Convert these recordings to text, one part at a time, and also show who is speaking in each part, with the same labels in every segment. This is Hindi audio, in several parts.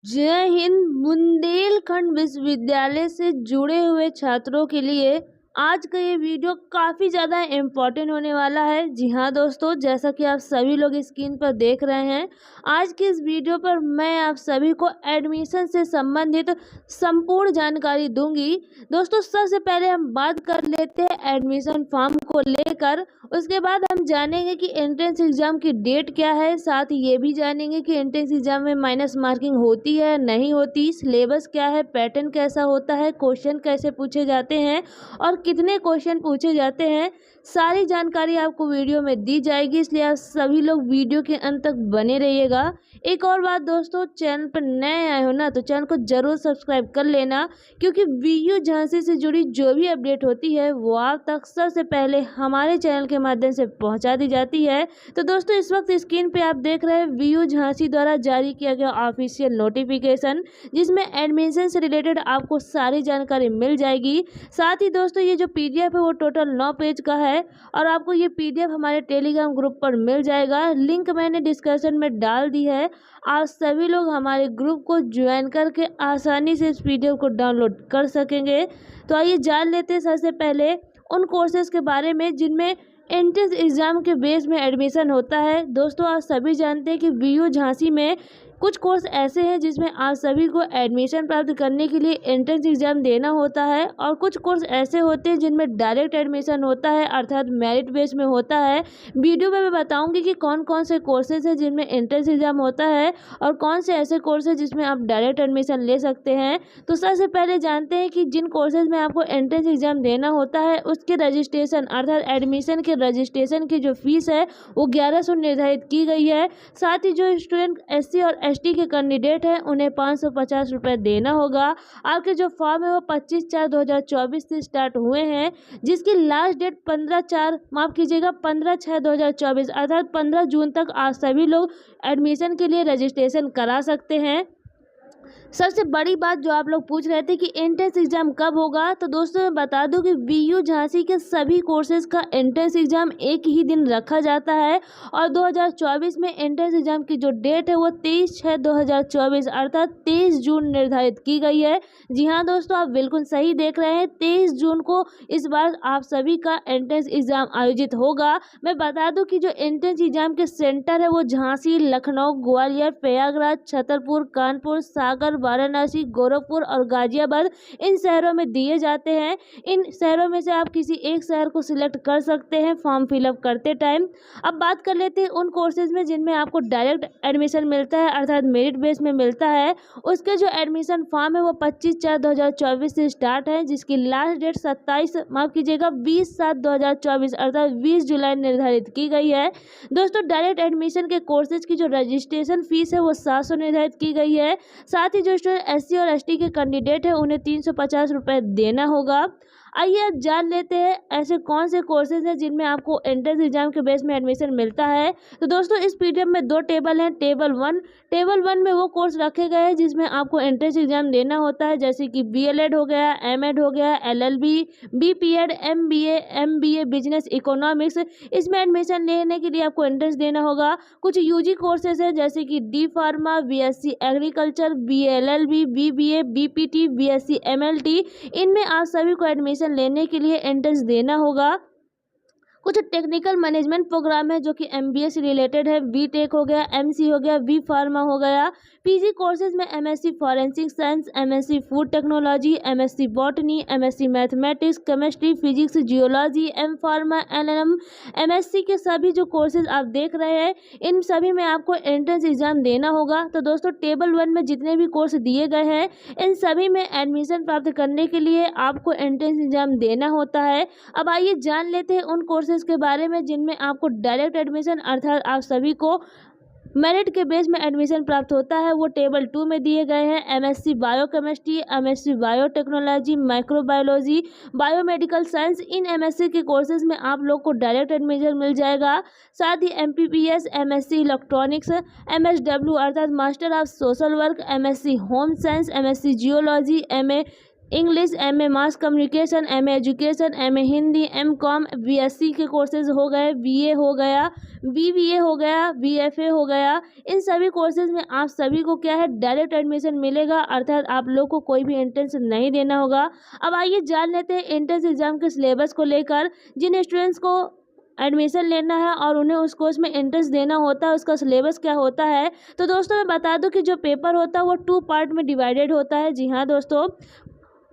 Speaker 1: जय हिंद। बुंदेलखंड विश्वविद्यालय से जुड़े हुए छात्रों के लिए आज का ये वीडियो काफ़ी ज़्यादा इम्पोर्टेंट होने वाला है। जी हाँ दोस्तों, जैसा कि आप सभी लोग स्क्रीन पर देख रहे हैं, आज की इस वीडियो पर मैं आप सभी को एडमिशन से संबंधित संपूर्ण जानकारी दूंगी। दोस्तों, सबसे पहले हम बात कर लेते हैं एडमिशन फॉर्म को लेकर। उसके बाद हम जानेंगे कि एंट्रेंस एग्ज़ाम की डेट क्या है। साथ ही ये भी जानेंगे कि एंट्रेंस एग्ज़ाम में माइनस मार्किंग होती है नहीं होती, सिलेबस क्या है, पैटर्न कैसा होता है, क्वेश्चन कैसे पूछे जाते हैं और कितने क्वेश्चन पूछे जाते हैं। सारी जानकारी आपको वीडियो में दी जाएगी, इसलिए आप सभी लोग वीडियो के अंत तक बने रहिएगा। एक और बात दोस्तों, चैनल पर नए आए हो ना तो चैनल को ज़रूर सब्सक्राइब कर लेना, क्योंकि वीयू झांसी से जुड़ी जो भी अपडेट होती है वो आप तक सबसे पहले हमारे चैनल के माध्यम से पहुंचा दी जाती है। तो दोस्तों, इस वक्त स्क्रीन पे आप देख रहे हैं वीयू झांसी द्वारा जारी किया गया ऑफिशियल नोटिफिकेशन, जिसमें एडमिशन से रिलेटेड आपको सारी जानकारी मिल जाएगी। साथ ही दोस्तों, ये जो पीडीएफ है वो टोटल 9 पेज का है और आपको ये पीडीएफ हमारे टेलीग्राम ग्रुप पर मिल जाएगा। लिंक मैंने डिस्क्रिप्शन में डाल दी है। आप सभी लोग हमारे ग्रुप को ज्वाइन करके आसानी से इस पीडीएफ को डाउनलोड कर सकेंगे। तो आइए जान लेते हैं सबसे पहले उन कोर्सेज के बारे में जिनमें एंट्रेंस एग्ज़ाम के बेस में एडमिशन होता है। दोस्तों, आप सभी जानते हैं कि वीयू झांसी में कुछ कोर्स ऐसे हैं जिसमें आप सभी को एडमिशन प्राप्त करने के लिए एंट्रेंस एग्ज़ाम देना होता है, और कुछ कोर्स ऐसे होते हैं जिनमें डायरेक्ट एडमिशन होता है, अर्थात मेरिट बेस में होता है। वीडियो में मैं बताऊंगी कि कौन कौन से कोर्सेज हैं जिनमें एंट्रेंस एग्ज़ाम होता है और कौन से ऐसे कोर्स हैं जिसमें आप डायरेक्ट एडमिशन ले सकते हैं। तो सबसे पहले जानते हैं कि जिन कोर्सेज में आपको एंट्रेंस एग्ज़ाम देना होता है उसके रजिस्ट्रेशन अर्थात एडमिशन के रजिस्ट्रेशन की जो फीस है वो 1100 निर्धारित की गई है। साथ ही जो स्टूडेंट SC और ST के कैंडिडेट हैं उन्हें 550 रुपये देना होगा। आपके जो फॉर्म है वो 25/4/2024 से स्टार्ट हुए हैं, जिसकी लास्ट डेट 15/6/2024 अर्थात 15 जून तक आप सभी लोग एडमिशन के लिए रजिस्ट्रेशन करा सकते हैं। सबसे बड़ी बात जो आप लोग पूछ रहे थे कि एंट्रेंस एग्ज़ाम कब होगा, तो दोस्तों मैं बता दूं कि वीयू झांसी के सभी कोर्सेज का एंट्रेंस एग्ज़ाम एक ही दिन रखा जाता है और 2024 में एंट्रेंस एग्ज़ाम की जो डेट है वो 23/6/2024 अर्थात 23 जून निर्धारित की गई है। जी हाँ दोस्तों, आप बिल्कुल सही देख रहे हैं, 23 जून को इस बार आप सभी का एंट्रेंस एग्ज़ाम आयोजित होगा। मैं बता दूँ कि जो एंट्रेंस एग्ज़ाम के सेंटर है वो झांसी, लखनऊ, ग्वालियर, प्रयागराज, छतरपुर, कानपुर, सागर, वाराणसी, गोरखपुर और गाजियाबाद इन शहरों में दिए जाते हैं। इन शहरों में से आप किसी एक शहर को सिलेक्ट कर सकते हैं फॉर्म फिलअप करते टाइम। अब बात कर लेते हैं उन कोर्सेज में जिनमें आपको डायरेक्ट एडमिशन मिलता है अर्थात मेरिट बेस में मिलता है। उसके जो एडमिशन फॉर्म है वो 25/4/2024 से स्टार्ट है, जिसकी लास्ट डेट 20/7/2024 अर्थात 20 जुलाई निर्धारित की गई है। दोस्तों, डायरेक्ट एडमिशन के कोर्सेज की जो रजिस्ट्रेशन फीस है वो 700 निर्धारित की गई है। साथ ही जो स्टूडेंट SC और ST के कैंडिडेट है उन्हें 350 रुपये देना होगा। आइए अब जान लेते हैं ऐसे कौन से कोर्सेज हैं जिनमें आपको एंट्रेंस एग्जाम के बेस में एडमिशन मिलता है। तो दोस्तों, इस पीडीएफ में 2 टेबल हैं। टेबल 1 में वो कोर्स रखे गए हैं जिसमें आपको एंट्रेंस एग्जाम देना होता है, जैसे कि BLED हो गया, MED हो गया, LLB, BPED, MBA business economics. इसमें एडमिशन लेने के लिए आपको एंट्रेंस देना होगा। कुछ UG कोर्सेज हैं जैसे कि D pharma, BSc agriculture, BLLB, BBA, BPT, BSc MLT। इनमें आप सभी को एडमिशन लेने के लिए एंट्रेंस देना होगा। कुछ टेक्निकल मैनेजमेंट प्रोग्राम है जो कि MBA से रिलेटेड है, BTech हो गया, MC हो गया, B फार्मा हो गया। PG कोर्सेज में MSc forensic science, MSc food technology, MSc botany, MSc mathematics, chemistry, physics, geology, M pharma, LLM, MSc के सभी जो कोर्सेज आप देख रहे हैं इन सभी में आपको एंट्रेंस एग्जाम देना होगा। तो दोस्तों, टेबल 1 में जितने भी कोर्स दिए गए हैं इन सभी में एडमिशन प्राप्त करने के लिए आपको एंट्रेंस एग्जाम देना होता है। अब आइए जान लेते हैं उन कोर्सेज के बारे में जिनमें आपको डायरेक्ट एडमिशन अर्थात आप सभी को मेरिट के बेस में एडमिशन प्राप्त होता है। वो टेबल 2 में दिए गए हैं। MSc biochemistry, MSc biotechnology, microbiology, biomedical science. इन MSc के कोर्सेज में आप लोग को डायरेक्ट एडमिशन मिल जाएगा। साथ ही MPPS, MSc इलेक्ट्रॉनिक्स, MSW अर्थात master of social work, MSc home science, MSc geology, MA English, MA mass communication, MA education, MA Hindi, MCom, BSc के कोर्सेज हो गए, बीए हो गया, बीबीए हो गया, बीएफए हो गया। इन सभी कोर्सेज में आप सभी को क्या है, डायरेक्ट एडमिशन मिलेगा, अर्थात आप लोग को कोई भी एंट्रेंस नहीं देना होगा। अब आइए जान लेते हैं एंट्रेंस एग्जाम के सिलेबस को लेकर। जिन स्टूडेंट्स को एडमिशन लेना है और उन्हें उस कोर्स में एंट्रेंस देना होता है, उसका सिलेबस क्या होता है। तो दोस्तों मैं बता दूं कि जो पेपर होता है वो 2 पार्ट में डिवाइडेड होता है। जी हाँ दोस्तों,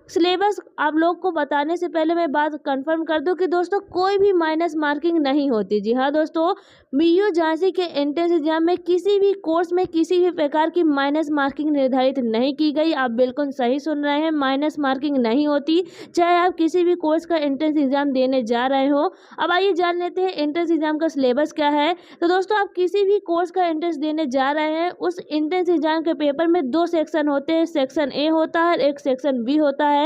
Speaker 1: सिलेबस आप लोग को बताने से पहले मैं बात कंफर्म कर दूं कि दोस्तों कोई भी माइनस मार्किंग नहीं होती। जी हाँ दोस्तों, बीयू झांसी के एंट्रेंस एग्जाम में किसी भी कोर्स में किसी भी प्रकार की माइनस मार्किंग निर्धारित नहीं की गई। आप बिल्कुल सही सुन रहे हैं, माइनस मार्किंग नहीं होती, चाहे आप किसी भी कोर्स का एंट्रेंस एग्जाम देने जा रहे हो। अब आइए जान लेते हैं एंट्रेंस एग्जाम का सिलेबस क्या है। तो दोस्तों आप किसी भी कोर्स का एंट्रेंस देने जा रहे हैं, उस एंट्रेंस एग्जाम के पेपर में 2 सेक्शन होते हैं, सेक्शन ए होता है, एक सेक्शन बी होता है।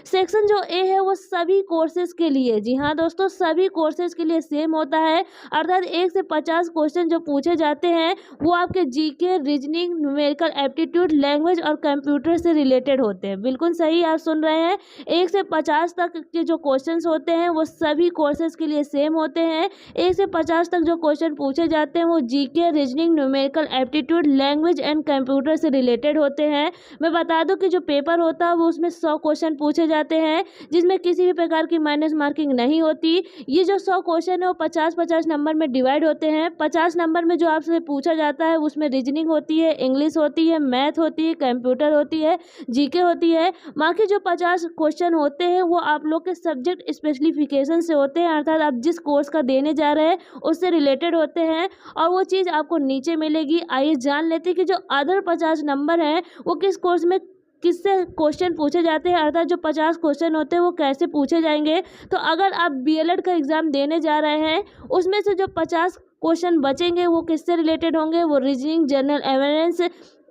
Speaker 1: सेक्शन जो ए है वो सभी कोर्सेज के लिए, जी हाँ दोस्तों, सभी कोर्सेज के लिए सेम होता है, अर्थात 1 से 50 क्वेश्चन जो पूछे जाते हैं वो आपके GK, reasoning, numerical aptitude, language और कंप्यूटर से रिलेटेड होते हैं। बिल्कुल सही आप सुन रहे हैं, 1 से 50 तक के जो क्वेश्चन होते हैं वो सभी कोर्सेज के लिए सेम होते हैं। 1 से 50 तक जो क्वेश्चन पूछे जाते हैं वो GK, reasoning, numerical aptitude, language and computer से रिलेटेड होते हैं। मैं बता दूं कि जो पेपर होता है वो उसमें 100 क्वेश्चन पूछे जाते हैं, जिसमें किसी भी प्रकार की माइनस मार्किंग नहीं होती। ये जो 100 क्वेश्चन है वो 50-50 नंबर में डिवाइड होते हैं। 50 नंबर में जो आपसे पूछा जाता है उसमें रीजनिंग होती है, इंग्लिश होती है, मैथ होती है, कंप्यूटर होती है, जीके होती है। बाकी जो 50 क्वेश्चन होते हैं वो आप लोग के सब्जेक्ट स्पेसिफिकेशन से होते हैं, अर्थात आप जिस कोर्स का देने जा रहे हैं उससे रिलेटेड होते हैं और वो चीज़ आपको नीचे मिलेगी। आइए जान लेते हैं कि जो अदर 50 नंबर हैं वो किस कोर्स में किससे क्वेश्चन पूछे जाते हैं, अर्थात जो 50 क्वेश्चन होते हैं वो कैसे पूछे जाएंगे। तो अगर आप बीएलएड का एग्ज़ाम देने जा रहे हैं उसमें से जो 50 क्वेश्चन बचेंगे वो किससे रिलेटेड होंगे, वो reasoning, general awareness,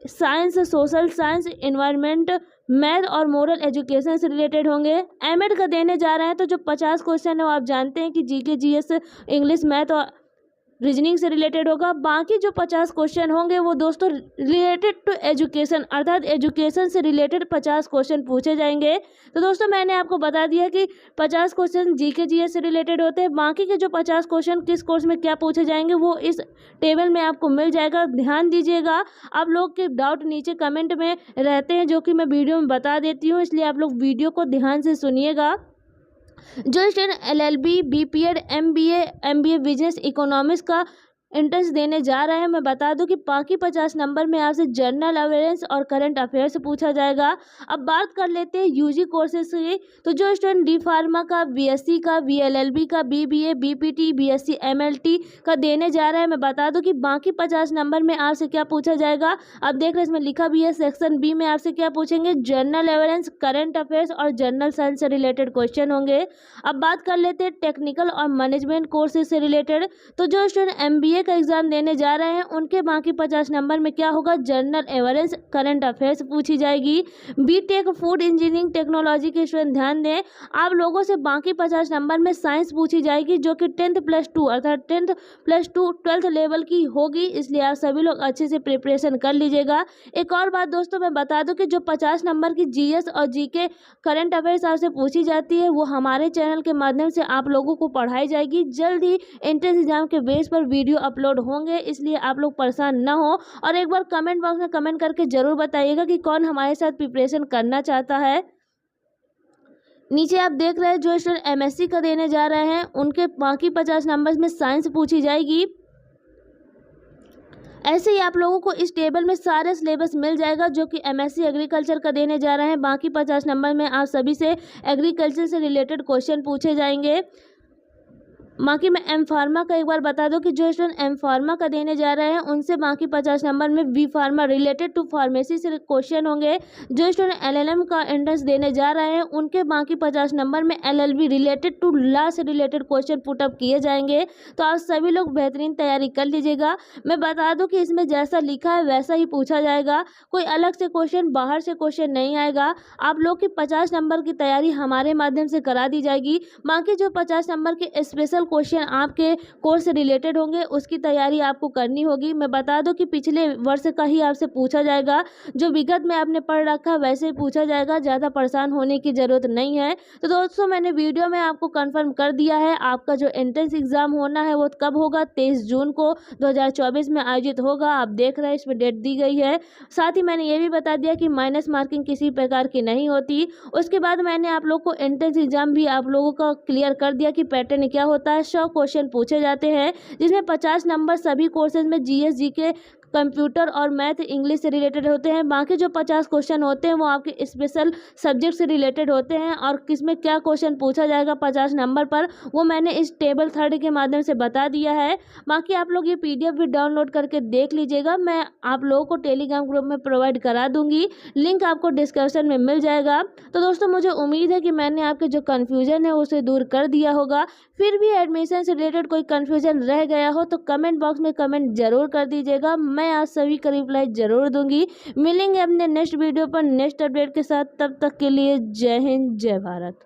Speaker 1: science, social science, environment, math और मोरल एजुकेशन से रिलेटेड होंगे। एमएड का देने जा रहे हैं तो जो 50 क्वेश्चन है वो आप जानते हैं कि जीके, जीएस, इंग्लिश, मैथ और रीजनिंग से रिलेटेड होगा। बाकी जो 50 क्वेश्चन होंगे वो दोस्तों रिलेटेड टू एजुकेशन, अर्थात एजुकेशन से रिलेटेड 50 क्वेश्चन पूछे जाएंगे। तो दोस्तों मैंने आपको बता दिया कि 50 क्वेश्चन जीके, जीएस से रिलेटेड होते हैं। बाकी के जो 50 क्वेश्चन किस कोर्स में क्या पूछे जाएंगे वो इस टेबल में आपको मिल जाएगा। ध्यान दीजिएगा, आप लोग के डाउट नीचे कमेंट में रहते हैं जो कि मैं वीडियो में बता देती हूँ, इसलिए आप लोग वीडियो को ध्यान से सुनिएगा। जो student LLB, BPEd, MBA business economics का एंट्रेंस देने जा रहे हैं, मैं बता दूं कि बाकी 50 नंबर में आपसे जनरल अवेयरनेस और करंट अफेयर से पूछा जाएगा। अब बात कर लेते हैं यूजी कोर्सेज की। तो जो स्टूडेंट डी फार्मा का, बीएससी का, बीएलएलबी का, बीबीए, बीपीटी, बीएससी एमएलटी का देने जा रहे हैं, मैं बता दूं कि बाकी 50 नंबर में आपसे क्या पूछा जाएगा। अब देख रहे हैं इसमें लिखा भी है, सेक्शन बी में आपसे क्या पूछेंगे, जनरल अवेयरनेस, करंट अफेयर्स और जनरल साइंस से रिलेटेड क्वेश्चन होंगे। अब बात कर लेते हैं टेक्निकल और मैनेजमेंट कोर्सेज से रिलेटेड। तो जो स्टूडेंट एमबीए का एग्जाम देने जा रहे हैं उनके बाकी 50 नंबर में क्या होगा, जनरल अवेयरनेस, करंट अफेयर्स पूछी जाएगी। बीटेक फूड इंजीनियरिंग टेक्नोलॉजी के स्टूडेंट ध्यान दें, आप लोगों से बाकी 50 नंबर में साइंस पूछी जाएगी, जो कि 10+2 अर्थात 10+2 12th लेवल की होगी, इसलिए आप सभी लोग अच्छे से प्रिपरेशन कर लीजिएगा। एक और बात दोस्तों मैं बता दूं कि जो 50 नंबर की जीएस और जीके करंट अफेयर्स आपसे पूछी जाती है वो हमारे चैनल के माध्यम से आप लोगों को पढ़ाई जाएगी। जल्द ही एंट्रेंस एग्जाम के बेस पर वीडियो अपलोड होंगे, इसलिए आप लोग परेशान ना हो। और एक बार कमेंट बॉक्स में कमेंट करके जरूर बताइएगा कि कौन हमारे साथ प्रिपरेशन करना चाहता है। नीचे आप देख रहे हैं जो स्टूडेंट एमएससी का देने जा रहे हैं उनके बाकी 50 नंबर में साइंस पूछी जाएगी। ऐसे ही आप लोगों को इस टेबल में सारे सिलेबस मिल जाएगा जो कि एमएससी एग्रीकल्चर का देने जा रहे हैं। बाकी 50 नंबर में आप सभी से एग्रीकल्चर से रिलेटेड क्वेश्चन पूछे जाएंगे। बाकी मैं एम फार्मा का एक बार बता दूं कि जो स्टूडेंट एम फार्मा का देने जा रहे हैं उनसे बाकी 50 नंबर में B pharma related to pharmacy से क्वेश्चन होंगे। जो स्टूडेंट एलएलएम का एंट्रेंस देने जा रहे हैं उनके बाकी 50 नंबर में एलएलबी रिलेटेड टू लॉ से रिलेटेड क्वेश्चन पुटअप किए जाएंगे। तो आप सभी लोग बेहतरीन तैयारी कर लीजिएगा। मैं बता दूं कि इसमें जैसा लिखा है वैसा ही पूछा जाएगा, कोई अलग से क्वेश्चन, बाहर से क्वेश्चन नहीं आएगा। आप लोग की 50 नंबर की तैयारी हमारे माध्यम से करा दी जाएगी। बाकी जो 50 नंबर के स्पेशल क्वेश्चन आपके कोर्स से रिलेटेड होंगे उसकी तैयारी आपको करनी होगी। मैं बता दूं कि पिछले वर्ष का ही आपसे पूछा जाएगा, जो विगत में आपने पढ़ रखा वैसे ही पूछा जाएगा, ज़्यादा परेशान होने की ज़रूरत नहीं है। तो दोस्तों मैंने वीडियो में आपको कंफर्म कर दिया है, आपका जो एंट्रेंस एग्ज़ाम होना है वो कब होगा, 23 जून को 2024 में आयोजित होगा। आप देख रहे हैं इसमें डेट दी गई है। साथ ही मैंने ये भी बता दिया कि माइनस मार्किंग किसी प्रकार की नहीं होती। उसके बाद मैंने आप लोग को एंट्रेंस एग्जाम भी आप लोगों का क्लियर कर दिया कि पैटर्न क्या होता है। 100 क्वेश्चन पूछे जाते हैं जिसमें 50 नंबर सभी कोर्सेज में जीएस, जीके, कंप्यूटर और मैथ, इंग्लिश से रिलेटेड होते हैं। बाकी जो 50 क्वेश्चन होते हैं वो आपके स्पेशल सब्जेक्ट से रिलेटेड होते हैं। और किसमें क्या क्वेश्चन पूछा जाएगा 50 नंबर पर वो मैंने इस टेबल 3 के माध्यम से बता दिया है। बाकी आप लोग ये पीडीएफ भी डाउनलोड करके देख लीजिएगा, मैं आप लोगों को टेलीग्राम ग्रुप में प्रोवाइड करा दूंगी, लिंक आपको डिस्क्रिप्शन में मिल जाएगा। तो दोस्तों मुझे उम्मीद है कि मैंने आपके जो कन्फ्यूजन है उसे दूर कर दिया होगा। फिर भी एडमिशन से रिलेटेड कोई कन्फ्यूजन रह गया हो तो कमेंट बॉक्स में कमेंट जरूर कर दीजिएगा, मैं आज सभी का रिप्लाई जरूर दूंगी। मिलेंगे अपने नेक्स्ट वीडियो पर नेक्स्ट अपडेट के साथ, तब तक के लिए जय हिंद, जय भारत।